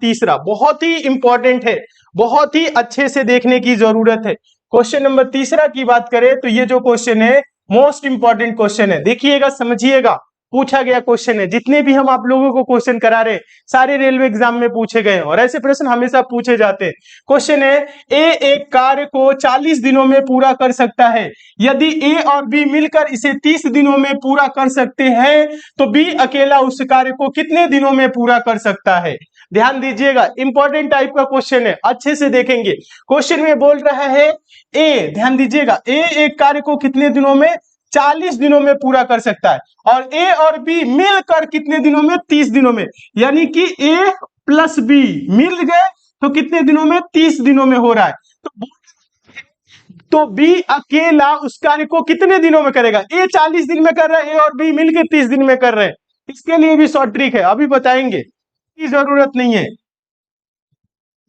तीसरा बहुत ही इंपॉर्टेंट है, बहुत ही अच्छे से देखने की जरूरत है। क्वेश्चन नंबर तीसरा की बात करें तो ये जो क्वेश्चन है मोस्ट इंपॉर्टेंट क्वेश्चन है, देखिएगा समझिएगा, पूछा गया क्वेश्चन है। जितने भी हम आप लोगों को क्वेश्चन करा रहे सारे रेलवे एग्जाम में पूछे गए और ऐसे प्रश्न हमेशा पूछे जाते हैं। क्वेश्चन है ए एक कार्य को 40 दिनों में पूरा कर सकता है, यदि ए और बी मिलकर इसे 30 दिनों में पूरा कर सकते हैं तो बी अकेला उस कार्य को कितने दिनों में पूरा कर सकता है। ध्यान दीजिएगा, इंपॉर्टेंट टाइप का क्वेश्चन है, अच्छे से देखेंगे। क्वेश्चन में बोल रहा है ए, ध्यान दीजिएगा, ए एक कार्य को कितने दिनों में 40 दिनों में पूरा कर सकता है और ए और बी मिलकर कितने दिनों में 30 दिनों में, यानी कि ए प्लस बी मिल गए तो कितने दिनों में 30 दिनों में हो रहा है। तो बी अकेला उस कार्य को कितने दिनों में करेगा, ए 40 दिन में कर रहा है, ए और बी मिलकर 30 दिन में कर रहे हैं। इसके लिए भी शॉर्ट ट्रिक है, अभी बताएंगे, की जरूरत नहीं है।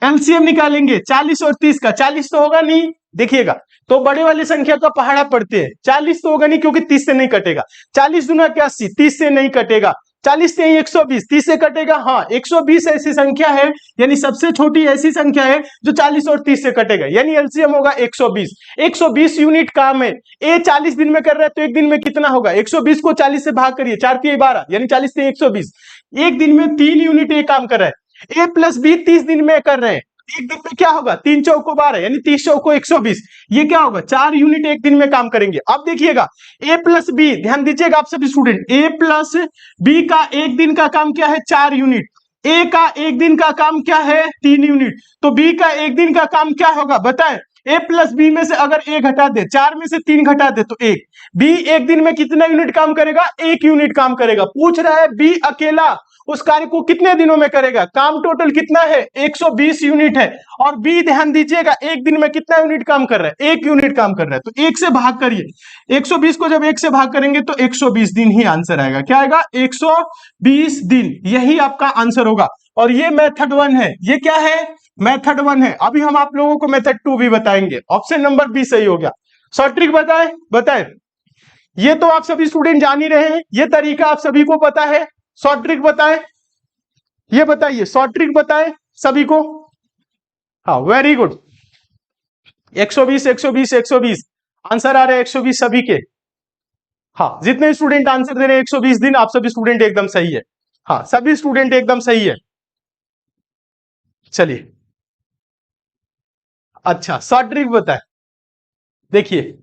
एलसीएम निकालेंगे 40 और 30 का, 40 तो होगा नहीं, देखिएगा तो बड़े वाली संख्या का पहाड़ा पड़ते हैं, 40 तो होगा नहीं क्योंकि 30 से नहीं कटेगा, 40 दूना 81, 30 से नहीं कटेगा, 40 से 120, 30 से कटेगा, हाँ 120 ऐसी संख्या है, यानी सबसे छोटी ऐसी संख्या है जो 40 और 30 से कटेगा, यानी एलसीएम होगा 120। 120 यूनिट काम है, ए 40 दिन में कर रहा है तो एक दिन में कितना होगा, 120 को 40 से भाग करिए, 4 तिया 12, यानी 40 से 120, एक दिन में 3 यूनिट ए काम कर रहा है। ए प्लस बी 30 दिन में कर रहे हैं, एक दिन में क्या होगा, 3 चौको 12, यानी 30 चौको 120, ये क्या होगा 4 यूनिट एक दिन में काम करेंगे। अब देखिएगा ए प्लस बी, ध्यान दीजिएगा आप सभी स्टूडेंट, ए प्लस बी का एक दिन का काम क्या है 4 यूनिट, ए का एक दिन का काम क्या है 3 यूनिट, तो बी का एक दिन का काम क्या होगा बताएं। ए प्लस बी में से अगर ए घटा दे, 4 में से 3 घटा दे तो 1, बी एक दिन में कितना यूनिट काम करेगा, 1 यूनिट काम करेगा। पूछ रहा है बी अकेला उस कार्य को कितने दिनों में करेगा, काम टोटल कितना है 120 यूनिट है, और बी ध्यान दीजिएगा एक दिन में कितना यूनिट काम कर रहा है, 1 यूनिट काम कर रहा है, तो 1 से भाग करिए, 120 को जब 1 से भाग करेंगे तो 120 दिन ही आंसर आएगा। क्या आएगा 120 दिन, यही आपका आंसर होगा। और ये मेथड 1 है, ये क्या है मेथड 1 है। अभी हम आप लोगों को मेथड 2 भी बताएंगे। ऑप्शन नंबर बी सही हो गया। शॉर्ट ट्रिक बताएं, ये तो आप सभी स्टूडेंट जान ही रहे हैं, ये तरीका आप सभी को पता है। शॉर्ट ट्रिक बताएं, ये बताइए, शॉर्ट ट्रिक बताएं सभी को। हाँ वेरी गुड, 120 120 120 आंसर आ रहे हैं 120 सभी के। हाँ जितने स्टूडेंट आंसर दे रहे हैं 120 दिन, आप सभी स्टूडेंट एकदम सही है। हाँ सभी स्टूडेंट एकदम सही है। चलिए अच्छा शॉर्ट ट्रिक बताएं। देखिए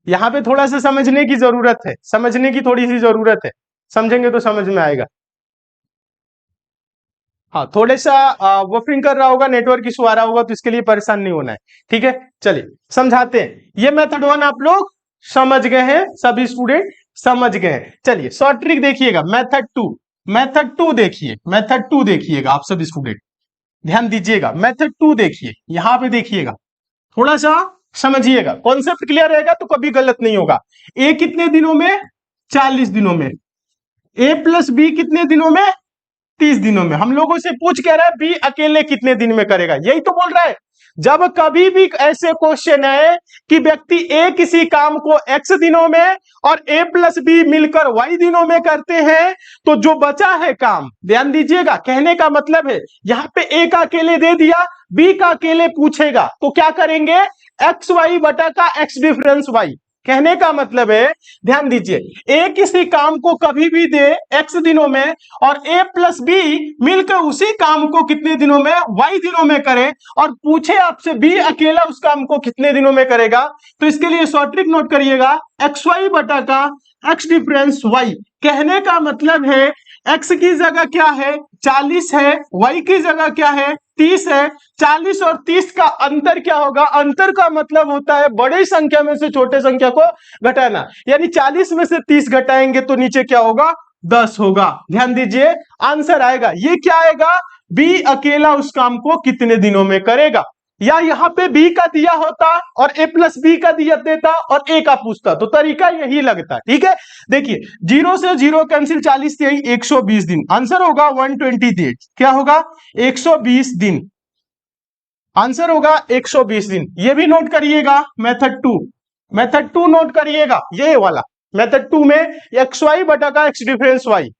यहां पे थोड़ा सा समझने की जरूरत है, समझने की थोड़ी सी जरूरत है, समझेंगे तो समझ में आएगा। हाँ थोड़ा सा बफरिंग कर रहा होगा, नेटवर्क इशू आ रहा होगा, तो इसके लिए परेशान नहीं होना है, ठीक है। चलिए समझाते हैं। ये मेथड 1 आप लोग समझ गए हैं, सभी स्टूडेंट समझ गए हैं। चलिए शॉर्ट ट्रिक देखिएगा, मेथड 2, मेथड 2 देखिए, मेथड 2 देखिएगा आप सभी स्टूडेंट, ध्यान दीजिएगा, मेथड 2 देखिए, यहां पे देखिएगा, थोड़ा सा समझिएगा, कॉन्सेप्ट क्लियर रहेगा तो कभी गलत नहीं होगा। ए कितने दिनों में 40 दिनों में, ए प्लस बी कितने दिनों में 30 दिनों में। हम लोगों से पूछ कह रहा है बी अकेले कितने दिन में करेगा, यही तो बोल रहा है। जब कभी भी ऐसे क्वेश्चन है कि व्यक्ति ए किसी काम को x दिनों में और a प्लस बी मिलकर y दिनों में करते हैं, तो जो बचा है काम, ध्यान दीजिएगा, कहने का मतलब है यहां पे a का अकेले दे दिया, b का अकेले पूछेगा तो क्या करेंगे, एक्स वाई बटा का एक्स डिफरेंस y। कहने का मतलब है, ध्यान दीजिए, ए किसी काम को कभी भी दे एक्स दिनों में और ए प्लस बी मिलकर उसी काम को कितने दिनों में, वाई दिनों में करे, और पूछे आपसे बी अकेला उस काम को कितने दिनों में करेगा, तो इसके लिए शॉर्ट ट्रिक नोट करिएगा, एक्स वाई बटा का एक्स डिफरेंस वाई। कहने का मतलब है एक्स की जगह क्या है 40 है, वाई की जगह क्या है 30 है, 40 और 30 का अंतर क्या होगा, अंतर का मतलब होता है बड़ी संख्या में से छोटे संख्या को घटाना, यानी 40 में से 30 घटाएंगे तो नीचे क्या होगा 10 होगा। ध्यान दीजिए आंसर आएगा, ये क्या आएगा, बी अकेला उस काम को कितने दिनों में करेगा। या यहां पे बी का दिया होता और ए प्लस बी का दिया देता और ए का पूछता, तो तरीका यही लगता, ठीक है। देखिए 0 से 0 कैंसिल, 40 से 120 दिन, आंसर होगा 120 डेज। क्या होगा 120 दिन, आंसर होगा 120 दिन। ये भी नोट करिएगा मेथड 2, मेथड 2 नोट करिएगा, ये वाला मेथड 2 में एक्स वाई बटा का एक्स डिफरेंस वाई,